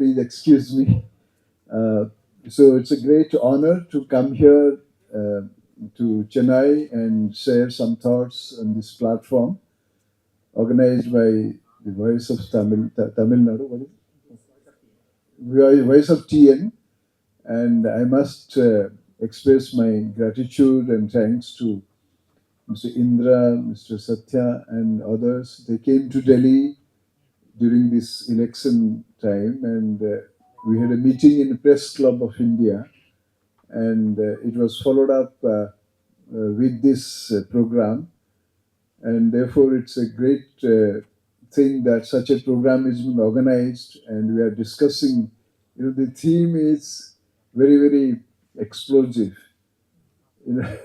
please excuse me. So it's a great honor to come here to Chennai and share some thoughts on this platform organized by the Voice of Tamil Nadu, what is it? Voice of TN. And I must express my gratitude and thanks to Mr. Indra, Mr. Satya, and others. They came to Delhi during this election time, and we had a meeting in the Press Club of India, and it was followed up with this program, and therefore it's a great thing that such a program is being organized, and we are discussing. The theme is very, very explosive. You know,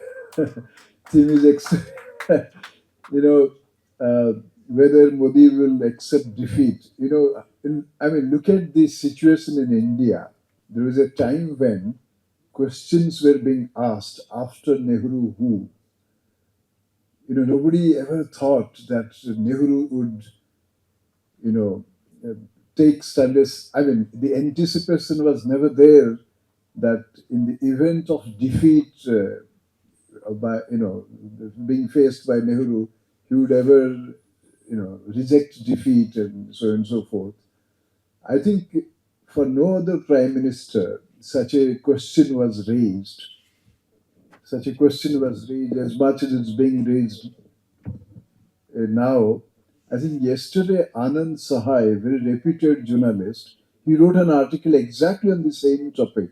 theme is you know, whether Modi will accept defeat. I mean, look at the situation in India. There was a time when questions were being asked after Nehru who. Nobody ever thought that Nehru would, you know, uh, take standards. I mean, the anticipation was never there that in the event of defeat, by being faced by Nehru, he would ever reject defeat and so on and so forth. I think for no other prime minister such a question was raised. Such a question was raised as much as it's being raised now. I think yesterday Anand Sahai, a very reputed journalist, he wrote an article exactly on the same topic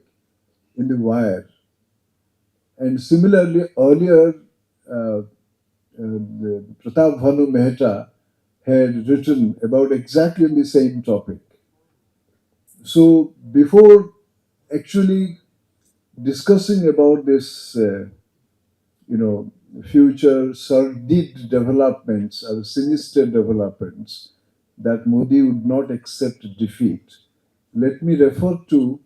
in the Wire. And similarly, earlier, Pratap Bhanu Mehta had written about exactly on the same topic. So before actually discussing about this, future sordid developments or sinister developments, that Modi would not accept defeat, let me refer to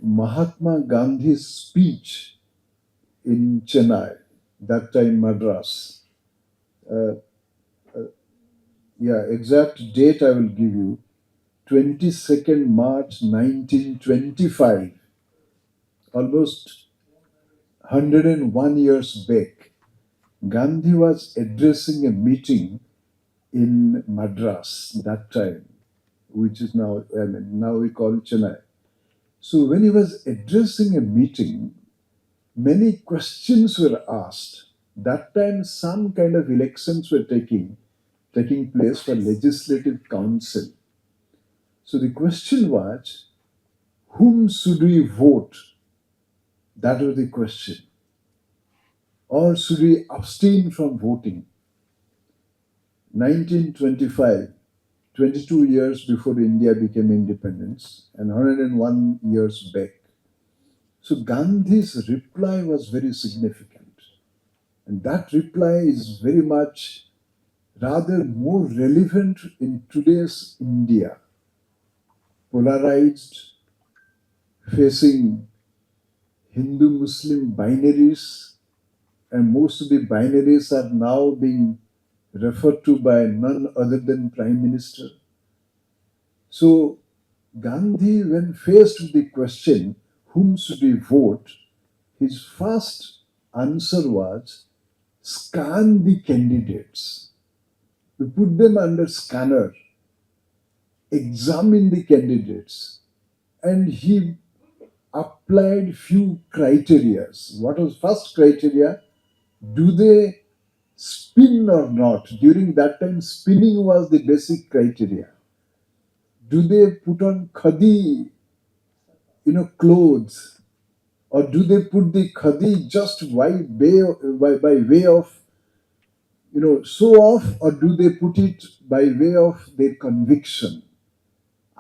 Mahatma Gandhi's speech in Chennai, that time Madras. Uh, yeah, exact date I will give you. 22nd March 1925, almost 101 years back, Gandhi was addressing a meeting in Madras that time, which is now, now we call it Chennai. So when he was addressing a meeting, many questions were asked. That time, some kind of elections were taking place for legislative council. So the question was, whom should we vote? That was the question. Or should we abstain from voting? 1925, 22 years before India became independence, and 101 years back. So Gandhi's reply was very significant. And that reply is very much rather more relevant in today's India, polarized, facing Hindu-Muslim binaries, and most of the binaries are now being referred to by none other than Prime Minister. So Gandhi, when faced with the question, whom should we vote, his first answer was, scan the candidates. We put them under scanner, examine the candidates, and he applied few criteria. What was first criteria? Do they spin or not? During that time, spinning was the basic criteria. Do they put on khadi, clothes, or do they put the khadi just by way of, show off, or do they put it by way of their conviction?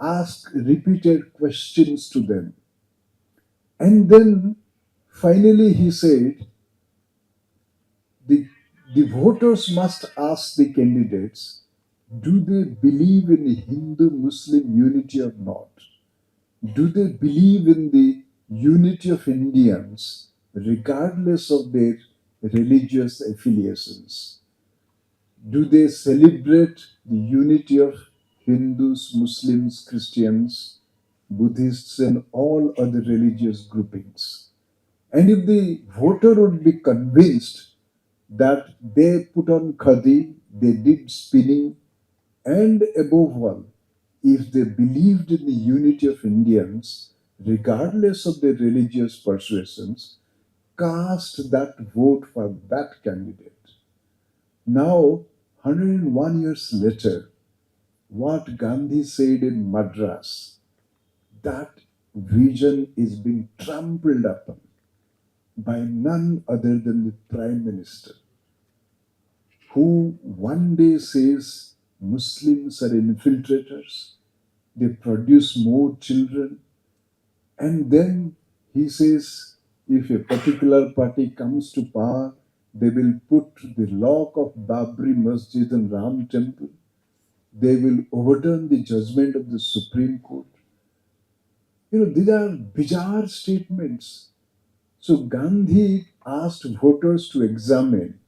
Ask repeated questions to them. And then finally he said, the, the voters must ask the candidates, do they believe in the Hindu-Muslim unity or not? Do they believe in the unity of Indians regardless of their religious affiliations? Do they celebrate the unity of Hindus, Muslims, Christians, Buddhists, and all other religious groupings. And if the voter would be convinced that they put on khadi, they did spinning, and above all, if they believed in the unity of Indians, regardless of their religious persuasions, cast that vote for that candidate. Now, 101 years later, what Gandhi said in Madras, that vision is being trampled upon by none other than the Prime Minister, who one day says Muslims are infiltrators, they produce more children, and then he says if a particular party comes to power, they will put the lock of Babri Masjid and Ram Temple. They will overturn the judgment of the Supreme Court. These are bizarre statements. So Gandhi asked voters to examine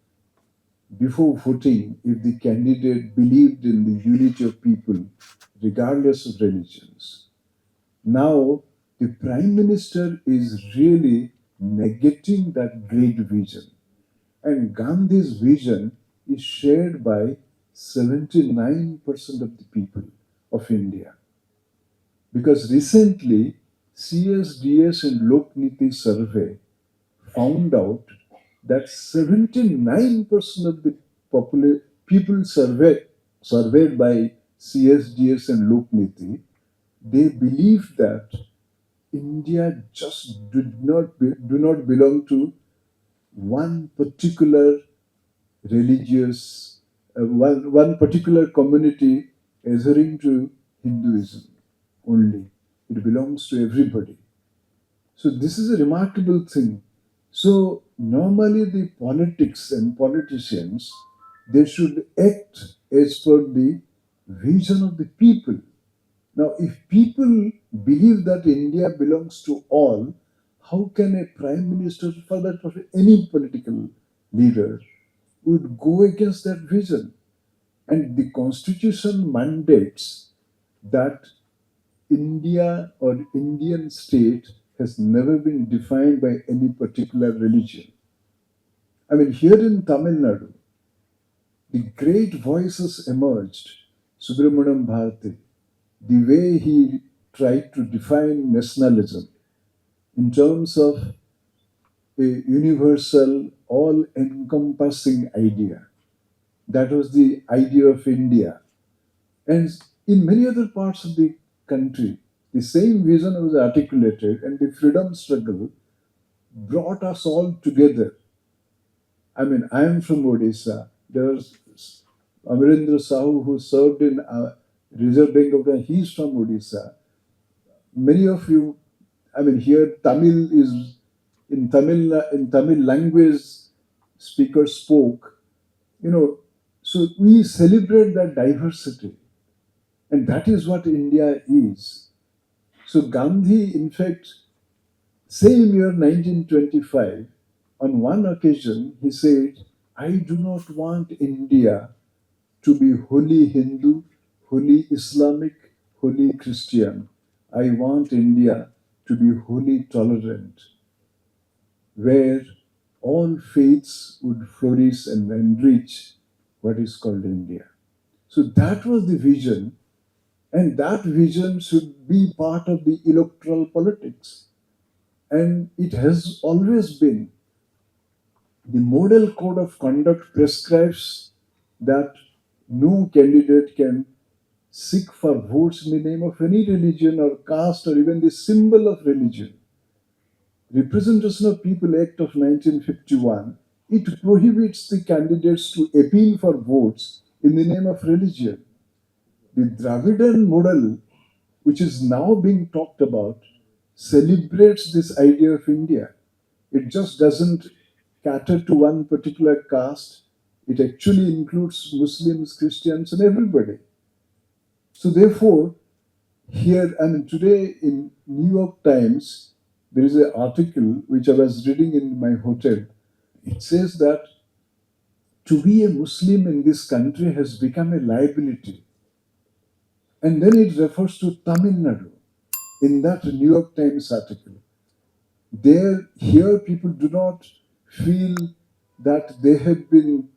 before voting if the candidate believed in the unity of people, regardless of religions. Now, the Prime Minister is really negating that great vision. And Gandhi's vision is shared by 79% of the people of India. Because recently, CSDS and Lokniti survey found out that 79% of the people surveyed by CSDS and Lokniti, they believe that India just do not belong to one particular religious, one particular community adhering to Hinduism only. It belongs to everybody. So this is a remarkable thing. So normally the politics and politicians, they should act as per the vision of the people. Now, if people believe that India belongs to all, how can a prime minister, for that matter, any political leader, would go against that vision? And the constitution mandates that India or Indian state has never been defined by any particular religion. I mean, here in Tamil Nadu, the great voices emerged. Subramaniam Bharati, the way he tried to define nationalism in terms of a universal, all encompassing idea. That was the idea of India. And in many other parts of the country, the same vision was articulated, and the freedom struggle brought us all together. I mean, I am from Odisha. There's Amarendra Sahu, who served in Reserve Bank of India. He's from Odisha. Many of you, I mean, here Tamil is in Tamil language speakers spoke. So we celebrate that diversity, and that is what India is. So Gandhi, in fact, same year 1925, on one occasion, he said, I do not want India to be wholly Hindu, wholly Islamic, wholly Christian. I want India to be wholly tolerant, where all faiths would flourish and enrich what is called India. So that was the vision, and that vision should be part of the electoral politics. And it has always been. The model code of conduct prescribes that no candidate can seek for votes in the name of any religion or caste or even the symbol of religion. Representation of People Act of 1951, it prohibits the candidates to appeal for votes in the name of religion. The Dravidian model, which is now being talked about, celebrates this idea of India. It just doesn't cater to one particular caste. It actually includes Muslims, Christians, and everybody. So therefore, here, I mean, today in New York Times, there is an article which I was reading in my hotel. It says that to be a Muslim in this country has become a liability. And then it refers to Tamil Nadu. in that New York Times article. There, here, people do not feel that they have been,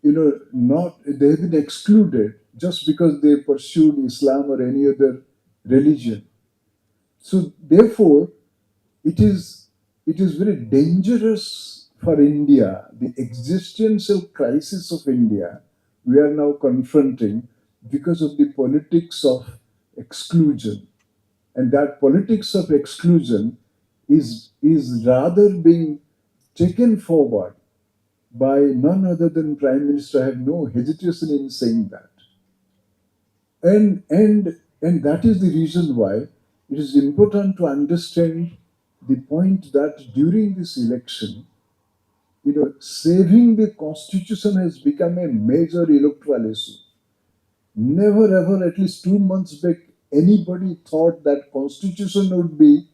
not they have been excluded just because they pursued Islam or any other religion. So, therefore, it is it is very dangerous for India. The existential crisis of India we are now confronting because of the politics of exclusion, and that politics of exclusion is rather being taken forward by none other than Prime Minister. I have no hesitation in saying that, and that is the reason why it is important to understand the point that during this election, saving the constitution has become a major electoral issue. Never ever, at least 2 months back, anybody thought that constitution would be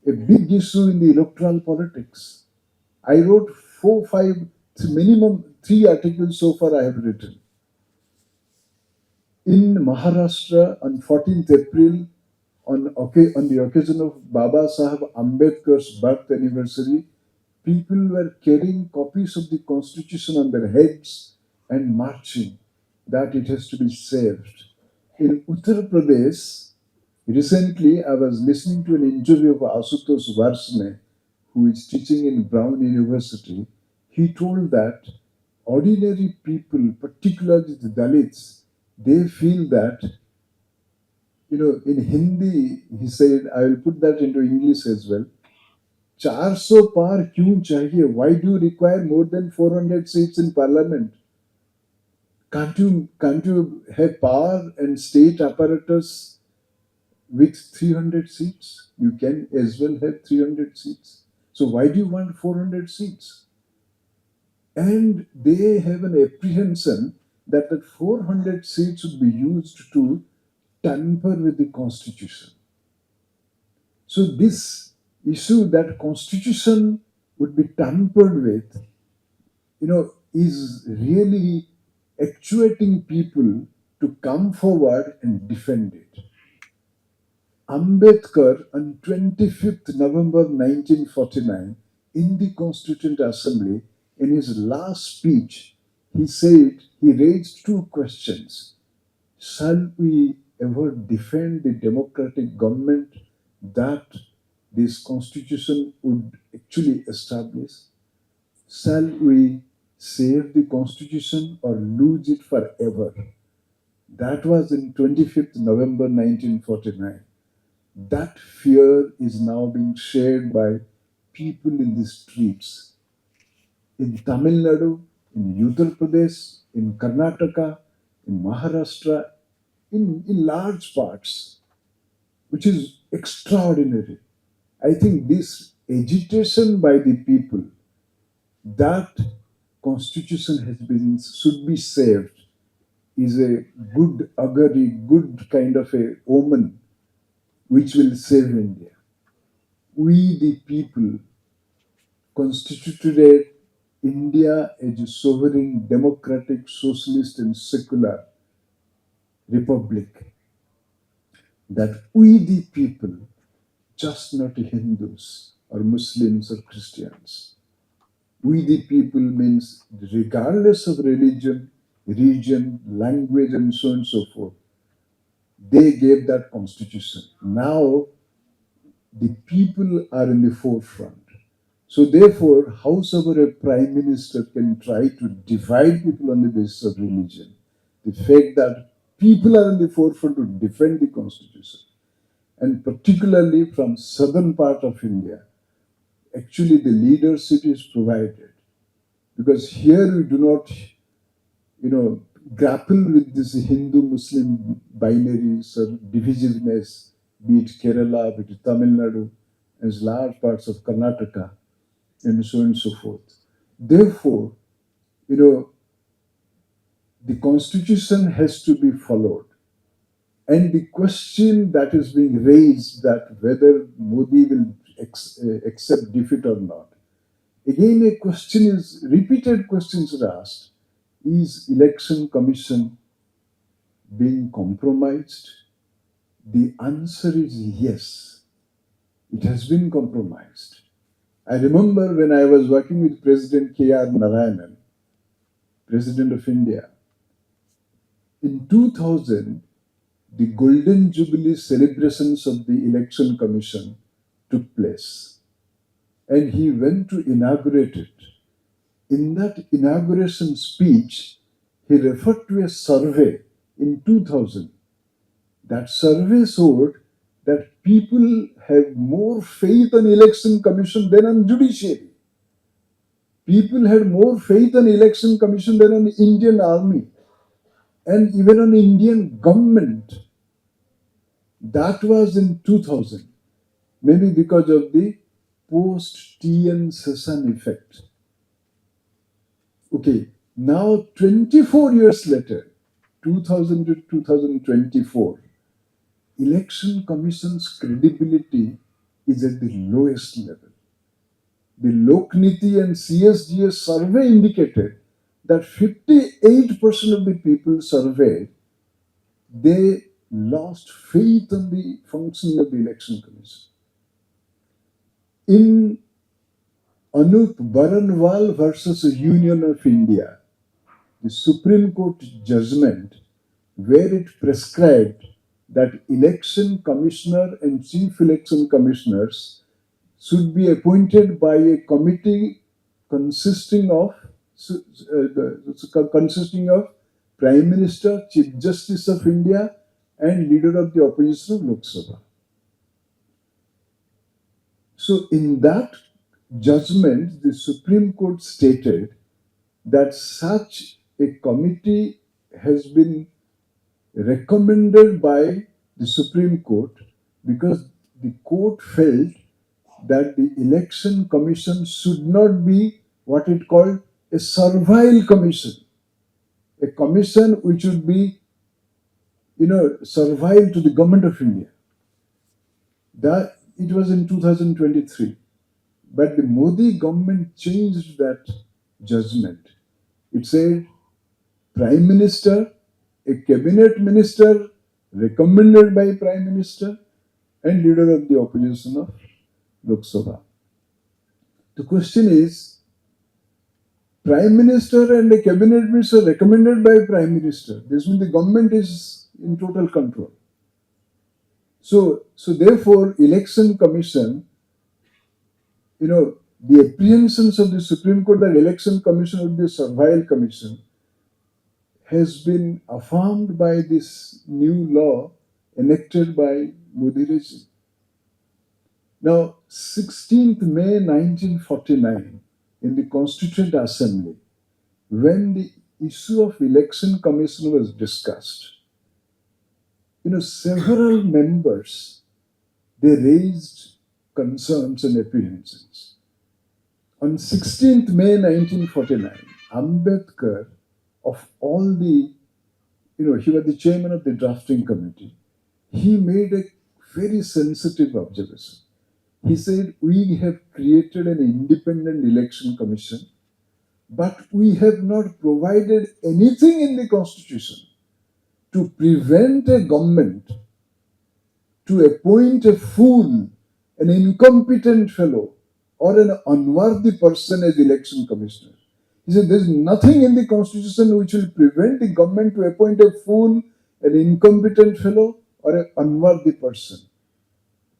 a big issue in the electoral politics. I wrote four, five, minimum 3 articles so far I have written. In Maharashtra on 14th April, on the occasion of Baba Saheb Ambedkar's birth anniversary, people were carrying copies of the constitution on their heads and marching that it has to be saved. In Uttar Pradesh, recently I was listening to an interview of Asutosh Varsne, who is teaching in Brown University. He told that ordinary people, particularly the Dalits, they feel that, in Hindi, he said, I will put that into English as well. 400 par kyun chahiye? Why do you require more than 400 seats in parliament? Can't you have power and state apparatus with 300 seats? You can as well have 300 seats. So why do you want 400 seats? And they have an apprehension that the 400 seats would be used to tamper with the constitution. So this issue that constitution would be tampered with, is really actuating people to come forward and defend it. Ambedkar on 25th November 1949 in the Constituent Assembly, in his last speech, he said he raised two questions. Shall we ever defend the democratic government that this constitution would actually establish? Shall we save the constitution or lose it forever? That was in 25th November 1949. That fear is now being shared by people in the streets in Tamil Nadu, in Uttar Pradesh, in Karnataka, in Maharashtra, in large parts, which is extraordinary. I think this agitation by the people that constitution should be saved is a good augury, good kind of a omen which will save India. We, the people, constituted India as a sovereign, democratic, socialist, and secular republic. That we, the people, just not Hindus or Muslims or Christians. We, the people, means regardless of religion, region, language, and so on and so forth. They gave that constitution. Now the people are in the forefront. So therefore, howsoever a prime minister can try to divide people on the basis of religion, the fact that people are in the forefront to defend the constitution, and particularly from southern part of India, actually the leadership is provided. Because here we do not, grapple with this Hindu-Muslim binaries or divisiveness, be it Kerala, be it Tamil Nadu, as large parts of Karnataka, and so on and so forth. Therefore, you know, the constitution has to be followed. And the question that is being raised that whether Modi will accept defeat or not. Again, repeated questions are asked. Is election commission being compromised? The answer is yes. It has been compromised. I remember when I was working with President K.R. Narayanan, President of India, in 2000, the Golden Jubilee celebrations of the Election Commission took place. And he went to inaugurate it. In that inauguration speech, he referred to a survey in 2000. That survey showed that people have more faith on election commission than on judiciary. People had more faith on election commission than on Indian army and even on Indian government. That was in 2000, maybe because of the post-TN session effect. Okay, now 24 years later, 2000 to 2024, election commission's credibility is at the lowest level. The Lokniti and CSGS survey indicated that 58% of the people surveyed, they lost faith in the functioning of the election commission. In Anup Baranwal versus Union of India, the Supreme Court judgment where it prescribed that election commissioner and chief election commissioners should be appointed by a committee consisting of Prime Minister, Chief Justice of India, and Leader of the Opposition of Lok Sabha. So, in that judgment, the Supreme Court stated that such a committee has been recommended by the Supreme Court because the court felt that the election commission should not be what it called a servile commission, a commission which would be, servile to the government of India. That it was in 2023, but the Modi government changed that judgment. It said, Prime Minister, a cabinet minister recommended by Prime Minister, and leader of the opposition of Lok Sabha. The question is, Prime Minister and a cabinet minister recommended by Prime Minister. This means the government is in total control. So therefore, election commission, the apprehensions of the Supreme Court that election commission would be a servile commission has been affirmed by this new law enacted by Modi regime. Now, 16th May 1949, in the Constituent Assembly, when the issue of election commission was discussed, several members, they raised concerns and apprehensions. On 16th May 1949, Ambedkar, of all the, he was the chairman of the drafting committee, he made a very sensitive observation. He said, we have created an independent election commission, but we have not provided anything in the constitution to prevent a government to appoint a fool, an incompetent fellow, or an unworthy person as election commissioner. He said, there is nothing in the constitution which will prevent the government to appoint a fool, an incompetent fellow, or an unworthy person.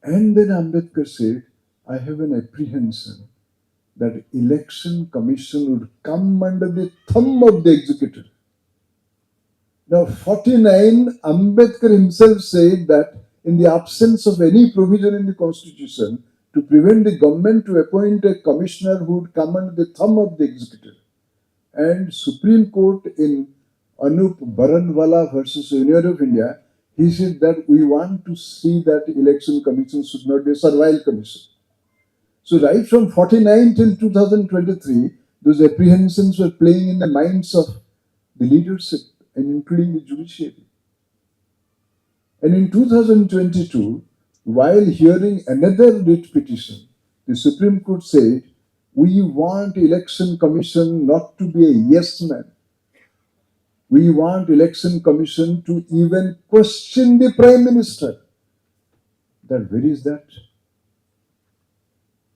And then Ambedkar said, I have an apprehension that election commission would come under the thumb of the executive. Now, 49, Ambedkar himself said that in the absence of any provision in the constitution to prevent the government to appoint a commissioner who would come under the thumb of the executive. And Supreme Court in Anup Baranwala versus Union of India, he said that we want to see that election commission should not be a servile commission. So right from 49 till 2023, those apprehensions were playing in the minds of the leadership and including the judiciary. And in 2022, while hearing another writ petition, the Supreme Court said, we want election commission not to be a yes man. We want election commission to even question the Prime Minister. that where is that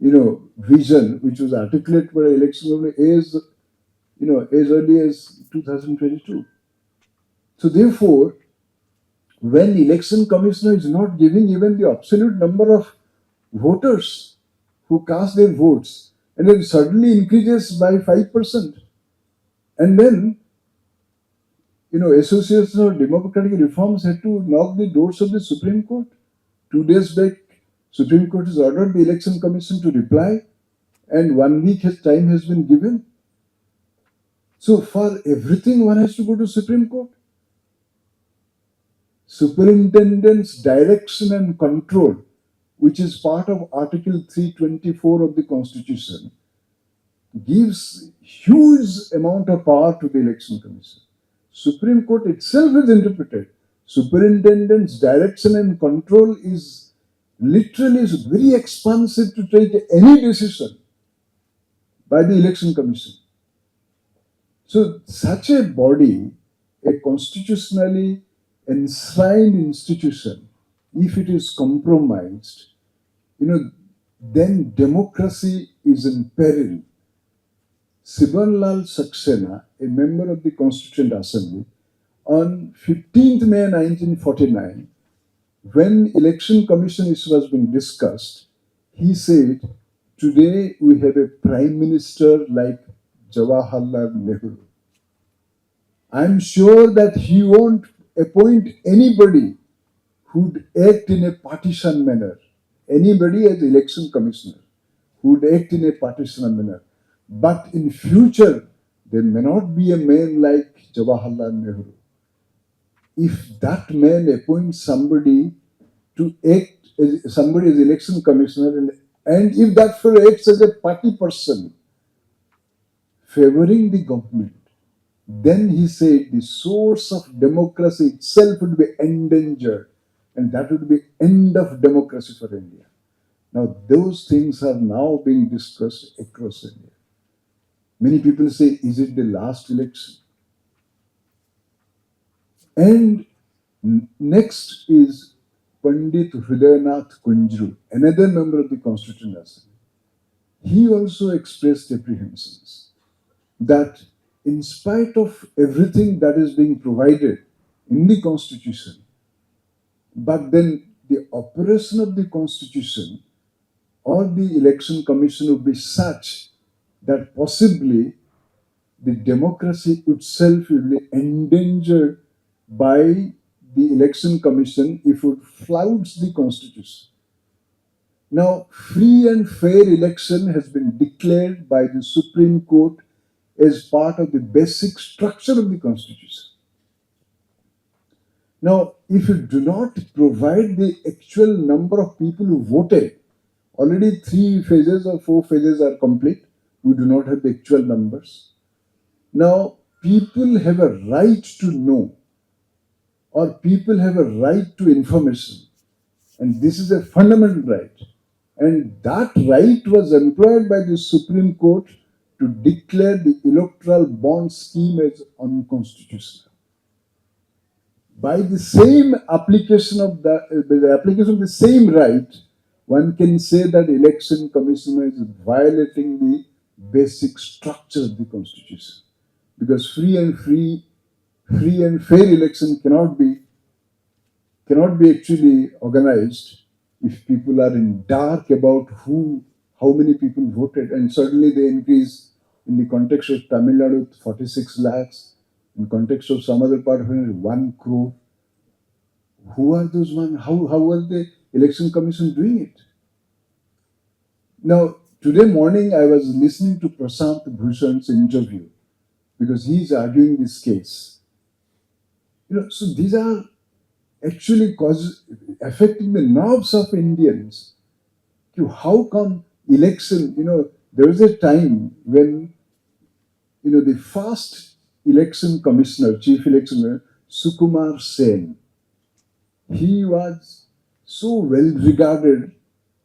vision which was articulated by election as as early as 2022. So therefore, when election commissioner is not giving even the absolute number of voters who cast their votes, and it suddenly increases by 5%, and then Association of Democratic Reforms had to knock the doors of the Supreme Court. 2 days back, Supreme Court has ordered the Election Commission to reply, and 1 week time has been given. So for everything, one has to go to Supreme Court. Superintendent's direction and control, which is part of Article 324 of the Constitution, gives huge amount of power to the Election Commission. Supreme Court itself has interpreted superintendent's direction and control is literally very expansive to take any decision by the Election Commission. So such a body, a constitutionally enshrined institution, if it is compromised, then democracy is in peril. Sibanlal Saxena, a member of the Constituent Assembly, on 15th May 1949, when election commission issue was being discussed, he said, "Today we have a prime minister like Jawaharlal Nehru. I'm sure that he won't appoint anybody who'd act in a partisan manner, anybody as election commissioner who'd act in a partisan manner. But in future, there may not be a man like Jawaharlal Nehru. If that man appoints somebody to act as somebody as election commissioner, and if that fellow acts as a party person favoring the government, then he said the source of democracy itself would be endangered, and that would be end of democracy for India." Now those things are now being discussed across India. Many people say, is it the last election? And next is Pandit Hridayanath Kunjru, another member of the Constituent Assembly. He also expressed apprehensions that in spite of everything that is being provided in the Constitution, but then the operation of the Constitution or the Election Commission would be such that possibly the democracy itself will be endangered by the Election Commission if it flouts the Constitution. Now, free and fair election has been declared by the Supreme Court as part of the basic structure of the Constitution. Now, if you do not provide the actual number of people who voted, already 3 phases or 4 phases are complete, we do not have the actual numbers. Now, people have a right to know, or people have a right to information, and this is a fundamental right. And that right was employed by the Supreme Court to declare the electoral bond scheme as unconstitutional. By the same application of the same right, one can say that election commissioner is violating the basic structure of the Constitution, because free and fair election cannot be actually organized if people are in dark about how many people voted, and suddenly they increase in the context of Tamil Nadu 46 lakhs, in context of some other part of India 1 crore. Who are those one? How are the election commission doing it? Now, today morning I was listening to Prashant Bhushan's interview because he is arguing this case. So these are actually affecting the nerves of Indians. How come election? There was a time when the first election commissioner, chief election commissioner, Sukumar Sen, he was so well regarded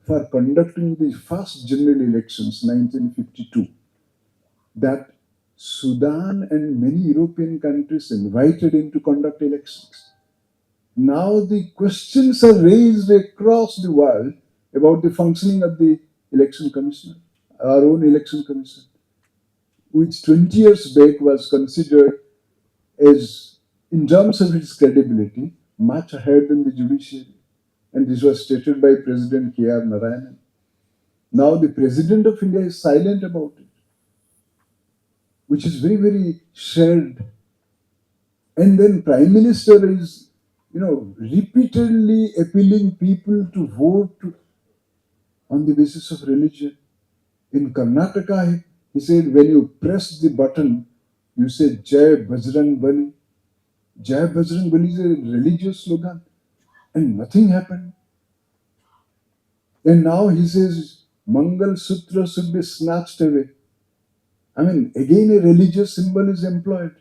for conducting the first general elections, 1952, that Sudan and many European countries invited him to conduct elections. Now the questions are raised across the world about the functioning of the election commissioner, our own election commission, which 20 years back was considered as, in terms of its credibility, much higher than the judiciary. And this was stated by President K.R. Narayanan. Now the President of India is silent about it, which is very, very shared. And then Prime Minister is, repeatedly appealing people to vote on the basis of religion. In Karnataka, he said, when you press the button, you say Jai Bajrang Bali. Jai Bajrang Bali is a religious slogan, and nothing happened. And now he says Mangal Sutra should be snatched away. I mean, again a religious symbol is employed.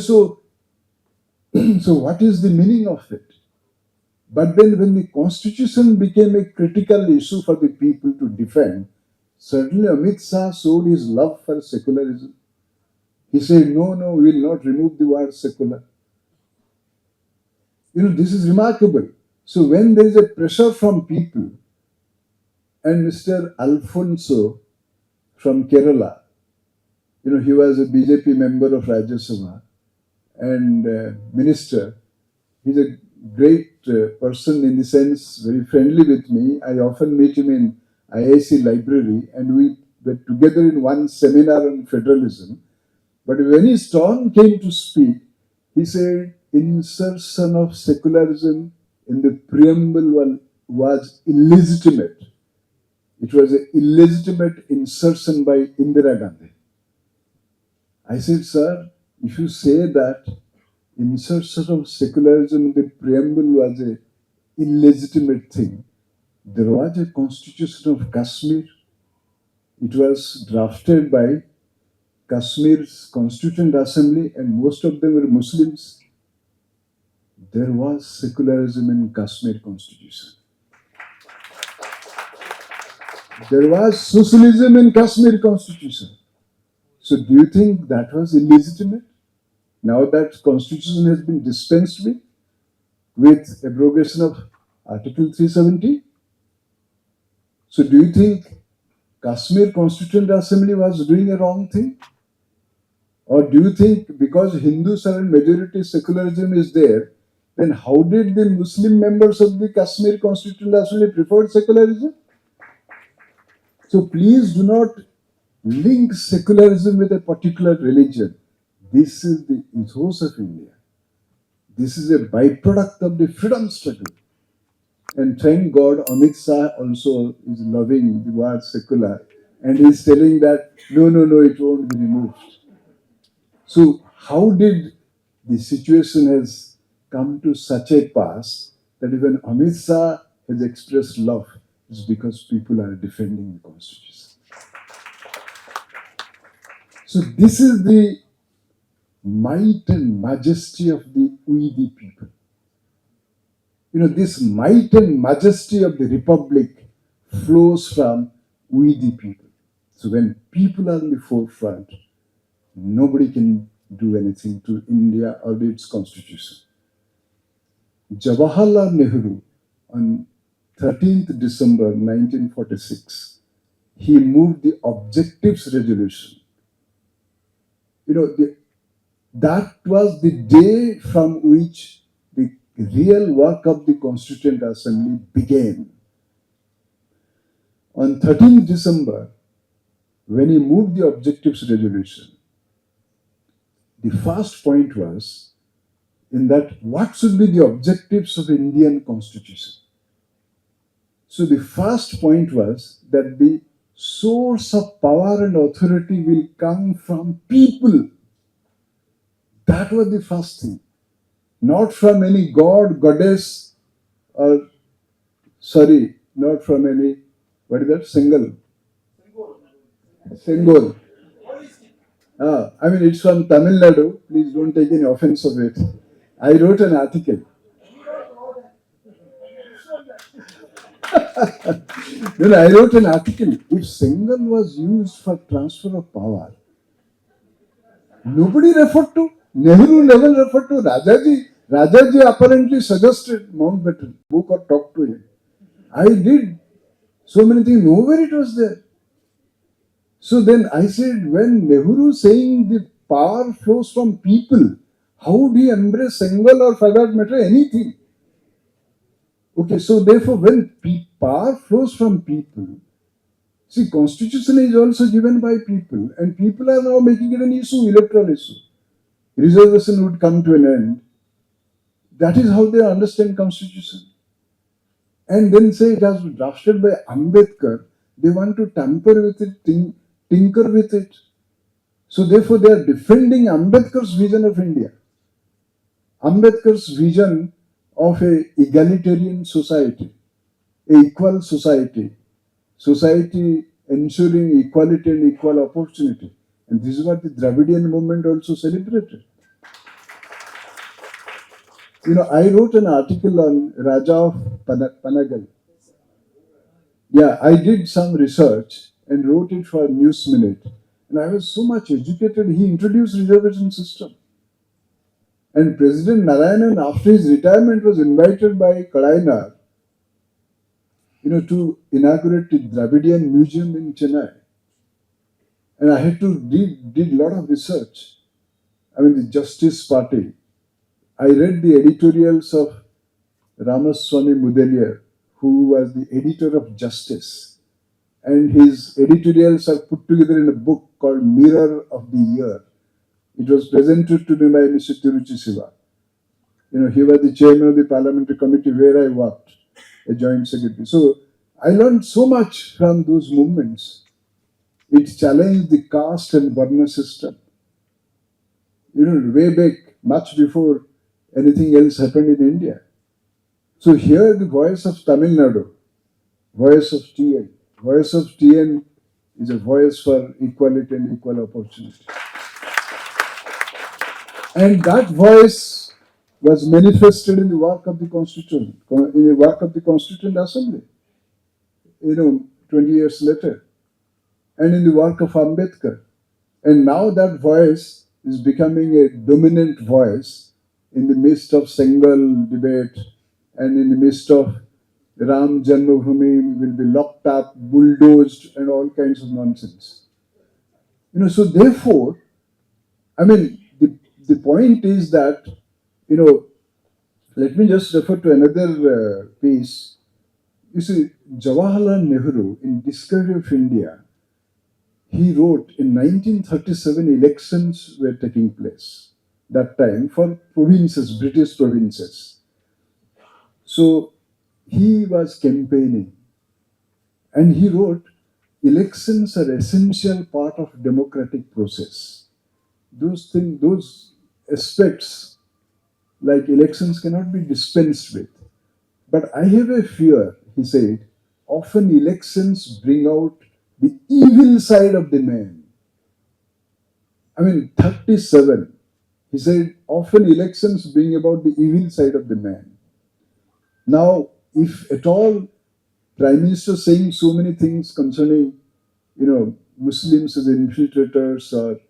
So so what is the meaning of it? But then when the constitution became a critical issue for the people to defend, certainly Amit Shah showed his love for secularism. He said, no, we will not remove the word secular. This is remarkable. So when there is a pressure from people, and Mr. Alfonso from Kerala, he was a BJP member of Rajya Sabha and minister. He's a great person in the sense, very friendly with me. I often meet him in IIC library and we were together in one seminar on federalism. But when his turn came to speak, he said insertion of secularism in the preamble was illegitimate. It was an illegitimate insertion by Indira Gandhi. I said, sir, if you say that insertion of secularism in the preamble was an illegitimate thing, there was a constitution of Kashmir. It was drafted by Kashmir's Constituent Assembly and most of them were Muslims. There was secularism in Kashmir Constitution. There was socialism in Kashmir Constitution. So do you think that was illegitimate? Now that Constitution has been dispensed with abrogation of Article 370. So do you think Kashmir Constituent Assembly was doing a wrong thing? Or do you think because Hindus are in majority, secularism is there, then how did the Muslim members of the Kashmir Constituent Assembly prefer secularism? So please do not link secularism with a particular religion. This is the ethos of India. This is a byproduct of the freedom struggle. And thank God, Amit Shah also is loving the word secular and is telling that no, it won't be removed. So how did the situation has come to such a pass that even Amit Shah has expressed love? It's because people are defending the Constitution. So this is the might and majesty of we the people. This might and majesty of the republic flows from we the people. So when people are in the forefront, nobody can do anything to India or its constitution. Jawaharlal Nehru, on 13th December 1946, he moved the objectives resolution. That was the day from which the real work of the Constituent Assembly began. On 13th December, when he moved the objectives resolution, the first point was in that what should be the objectives of Indian Constitution. So the first point was that the source of power and authority will come from people. That was the first thing. Not from any god, goddess, or not from any, what is that, Sengol. It's from Tamil Nadu. Please don't take any offense of it. I wrote an article. I wrote an article. If Sengol was used for transfer of power, nobody referred to. Nehru never referred to Rajaji. Rajaji apparently suggested Mountbatten book or talked to him. I did so many things, nowhere it was there. So then I said, when Nehru saying the power flows from people, how do you embrace Sengal or for that matter anything? Okay, so therefore when power flows from people, see, constitution is also given by people, and people are now making it an issue, electoral issue. Reservation would come to an end. That is how they understand constitution. And then say it has been drafted by Ambedkar. They want to tamper with it, tinker with it. So therefore they are defending Ambedkar's vision of India. Ambedkar's vision of a egalitarian society, a equal society, society ensuring equality and equal opportunity. And this is what the Dravidian movement also celebrated. You know, I wrote an article on Raja of Panagal. Yeah, I did some research and wrote it for News Minute. And I was so much educated. He introduced reservation system. And President Narayanan, after his retirement, was invited by Kadainar, to inaugurate the Dravidian Museum in Chennai. And I had to did a lot of research. I mean, the Justice Party. I read the editorials of Ramaswamy Mudaliar, who was the editor of Justice. And his editorials are put together in a book called Mirror of the Year. It was presented to me by Mr. Tiruchi Siva. He was the chairman of the parliamentary committee where I worked, a joint secretary. So I learned so much from those movements. It challenged the caste and Varna system. Way back, much before anything else happened in India. So here the voice of Tamil Nadu, voice of TN. Voice of TN is a voice for equality and equal opportunity. And that voice was manifested in the work of the Constituent, in the work of the Constituent Assembly, 20 years later, and in the work of Ambedkar. And now that voice is becoming a dominant voice in the midst of Sengal debate and in the midst of Ram Janmabhoomi will be locked up, bulldozed, and all kinds of nonsense. So therefore, I mean, the point is that, let me just refer to another piece. You see, Jawaharlal Nehru, in Discovery of India, he wrote in 1937 elections were taking place that time for provinces, British provinces. So he was campaigning and he wrote, elections are essential part of democratic process. Those aspects like elections cannot be dispensed with. But I have a fear, he said, often elections bring out the evil side of the man. I mean, 37, he said, often elections bring about the evil side of the man. Now, if at all Prime Minister saying so many things concerning, Muslims as infiltrators, or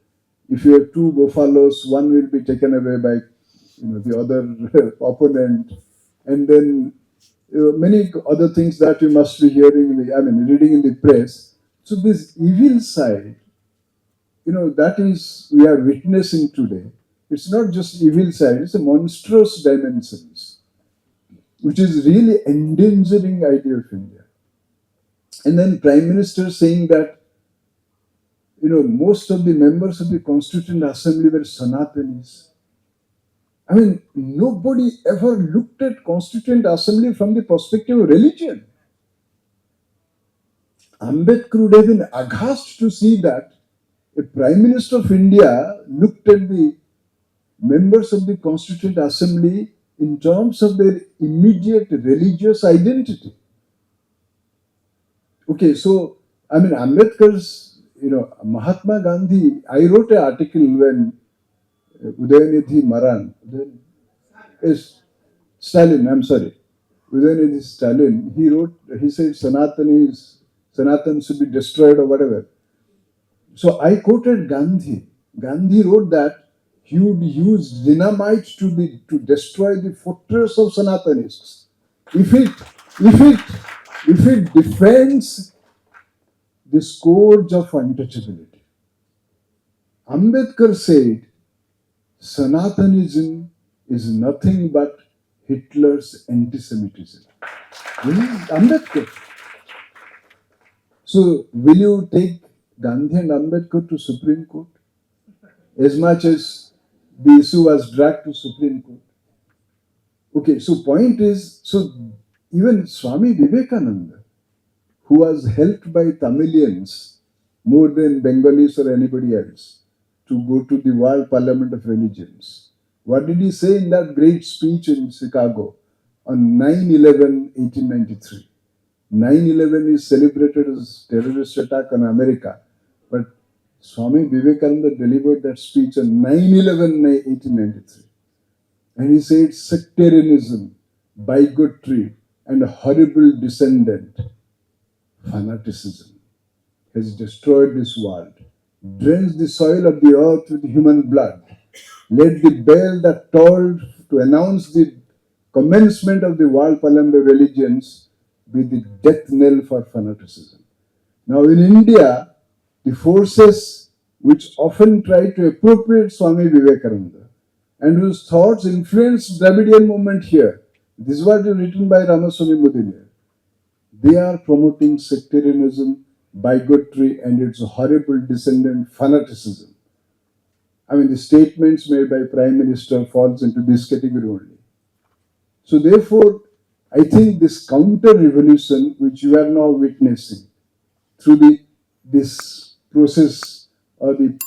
if you have two buffaloes, one will be taken away by, the other opponent, and then many other things that you must be hearing, reading in the press. So this evil side, that is we are witnessing today. It's not just evil side; it's a monstrous dimensions, which is really endangering idea of India. And then Prime Minister saying that, most of the members of the Constituent Assembly were Sanatanis. I mean, nobody ever looked at Constituent Assembly from the perspective of religion. Ambedkar would have been aghast to see that a Prime Minister of India looked at the members of the Constituent Assembly in terms of their immediate religious identity. Okay, so, Ambedkar's, Mahatma Gandhi, I wrote an article when Udayanidhi Maran, Stalin, I'm sorry, Udayanidhi Stalin, he said Sanatan should be destroyed or whatever. So I quoted Gandhi. Gandhi wrote that he would use dynamite to destroy the fortress of Sanatanists. If it defends the scourge of untouchability. Ambedkar said, Sanatanism is nothing but Hitler's anti-Semitism. Ambedkar. So, will you take Gandhi and Ambedkar to Supreme Court? As much as the issue was dragged to Supreme Court. Okay, so point is, so even Swami Vivekananda, who was helped by Tamilians more than Bengalis or anybody else to go to the World Parliament of Religions. What did he say in that great speech in Chicago on 9/11, 1893? 9/11 is celebrated as terrorist attack on America, but Swami Vivekananda delivered that speech on 9/11, 1893. And he said sectarianism, bigotry, and a horrible descendant, fanaticism, has destroyed this world, drenched the soil of the earth with human blood, let the bell that tolled to announce the commencement of the World Parliament of Religions be the death knell for fanaticism. Now in India, the forces which often try to appropriate Swami Vivekananda and whose thoughts influenced Dravidian movement here, this is what is written by Ramaswamy Mudaliar. They are promoting sectarianism, bigotry, and its horrible descendant fanaticism. I mean, the statements made by Prime Minister falls into this category only. So therefore, I think this counter-revolution which you are now witnessing through this process or the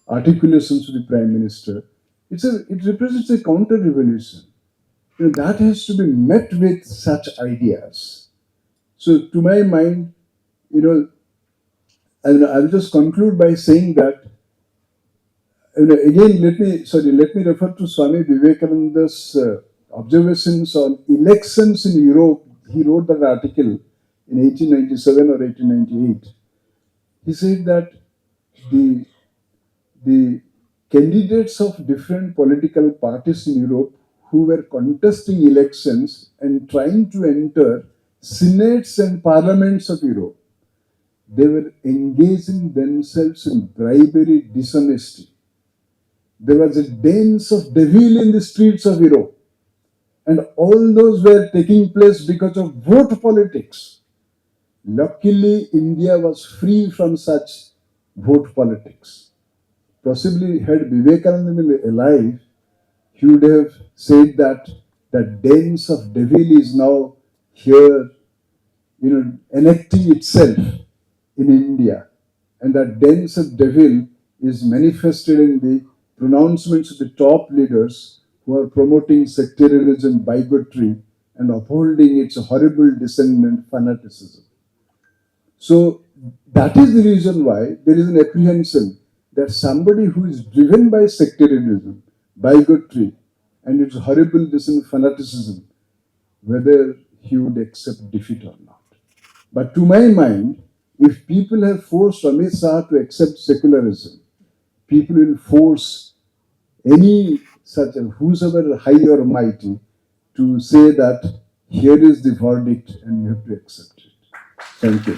articulations of the Prime Minister, it represents a counter-revolution. That has to be met with such ideas. So to my mind, I'll just conclude by saying that, again, let me refer to Swami Vivekananda's observations on elections in Europe. He wrote that article in 1897 or 1898. He said that the candidates of different political parties in Europe who were contesting elections and trying to enter senates and parliaments of Europe, they were engaging themselves in bribery, dishonesty. There was a dance of devil in the streets of Europe. And all those were taking place because of vote politics. Luckily, India was free from such vote politics. Possibly, had Vivekananda been alive, he would have said that the dance of devil is now here, enacting itself in India. And that dance of devil is manifested in the pronouncements of the top leaders who are promoting sectarianism, bigotry, and upholding its horrible descendant fanaticism. So that is the reason why there is an apprehension that somebody who is driven by sectarianism, bigotry, and its horrible descendant fanaticism, whether he would accept defeat or not. But to my mind, if people have forced Amit Shah to accept secularism, people will force any such, whosoever high or mighty, to say that here is the verdict and you have to accept it. Thank you.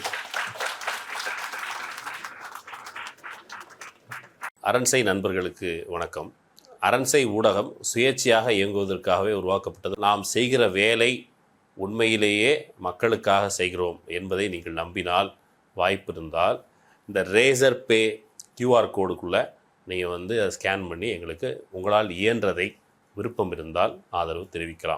அரண்சை நண்பர்களுக்கு வணக்கம். அரண்சை ஊடகம் சுயேட்சையாக இயங்குவதற்காகவே உருவாக்கப்பட்டது. நாம் செய்கிற வேலை உண்மையிலேயே மக்களுக்காக செய்கிறோம் என்பதை நீங்கள் நம்பினால், வாய்ப்பு இருந்தால், இந்த ரேசர் பே QR கோடுக்குள்ளே நீங்கள் அதை ஸ்கேன் பண்ணி எங்களுக்கு உங்களால் இயன்றதை விருப்பம் இருந்தால் ஆதரவு தெரிவிக்கலாம்.